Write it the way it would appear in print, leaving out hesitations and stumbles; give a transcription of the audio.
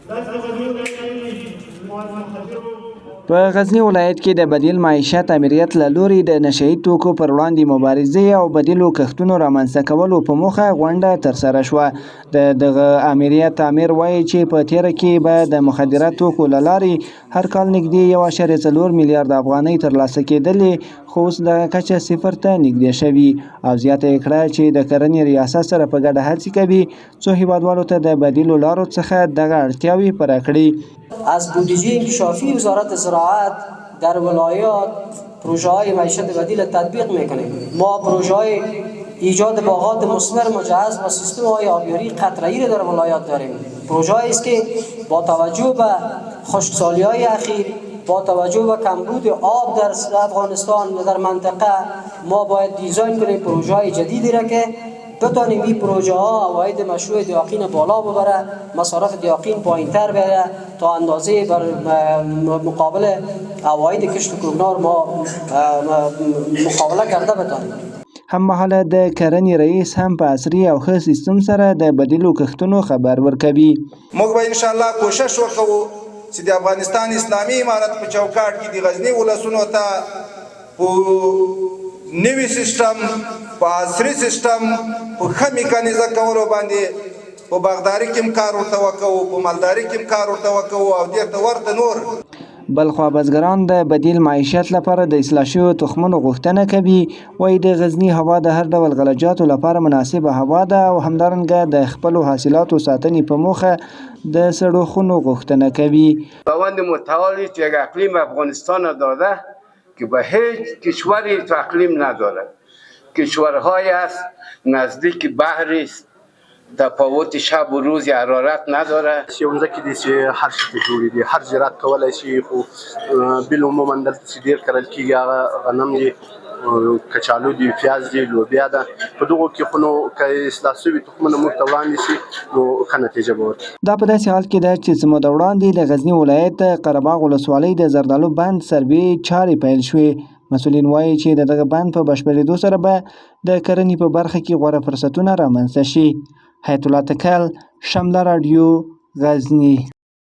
په غزنی ولایت کې د بدیل معیشت امریت له لوري د نشئی توکو پر وړاندې مبارزې او بدیلو کښتونو رامنځته کولو په موخه غونډه ترسره شوه. دغه امریت امیر وایي چې په تیره کې به د مخدره توکو له لارې هر کال نږدې 1.4 میلیارد افغانۍ ترلاسه کېدلې، خو اوس دغه کچه صفر ته نږدې شوي، او زیاته یې کړه چې د کرنې ریاست سره په ګډه هڅې کوي څو هیوادوالو ته د بدیلو لارو څخه دغه اړتیاوې پوره کړي. از بودجه انکشافی وزارت زراعت در ولایات پروژه های معیشت بدیل تطبیق میکنیم. ما پروژه های ایجاد باغات مثمر مجهز با سیستم های آبیاری قطره‌ای را در ولایات داریم. پروژه است که با توجه به خشکسالی های اخیر، با توجه به کمبود آب در افغانستان و در منطقه، ما باید دیزاین کنیم پروژه های جدیدی را که بتانیم این پروژه ها عواید مشروع دیاقین بالا ببره، مصارف دیاقین پایین‌تر بره تا اندازه بر مقابل عواید کشت و کوکنار ما مقابله کرده بتانیم. هممهاله د کرنې رئیس هم په عصري او ښه سیستم سره د بدیلو کښتونو خبر ورکوي. موږ به ان شاء الله کوشش وکړو چې د افغانستان اسلامي امارت په چوکاټ کې د غزنی ولسونو ته نوی سیستم په عصري سیستم په ښه میکانیزه کولو باندې په باغداري کې کار ورته وکړو، په مالداري کې کار ورته وکړو او دې ته ورته نور. بلخوا بزګران د بدیل معیشت لپاره د اصلاح شویو تخمونو غوښتنه کوي. وایي د غزنی هوا د هر ډول غلجاتو لپاره مناسبه هوا ده او همدارنګه د خپلو حاصلاتو ساتنې په موخه د سړو خونو غوښتنه کوي. باوند متعالی که اقلیم افغانستان داده که به هیچ کشوری تو اقلیم نداره. کشورهای است نزدیک بحر است، تفاوت شب و روز حرارت نداره. یو ځکه دي چې هر شي جوړې دي، هر زراعت کولای شي، خو بالعموما دلته چې ډېر کرل کېږي هغه غنم دي، کچالو دي، پیاز دي، لوبیا ده. په دغو کې خو نو که اصلاح شوي تخمونه موږ ته وړاندې شي نو ښه نتیجه به ورکړي. دا په داسې حال کې ده چې څه موده وړاندې د غزنی ولایت قرهباغ ولسوالۍ د زردالو بند سروې چارې پیل شوې. مسؤلین وایي چې د دغه بند په بشپړېدو سره به د کرنې په برخه کې غوره فرصتونه رامنځته شي. حیات الله تکل، شمله راډیو، غزنی.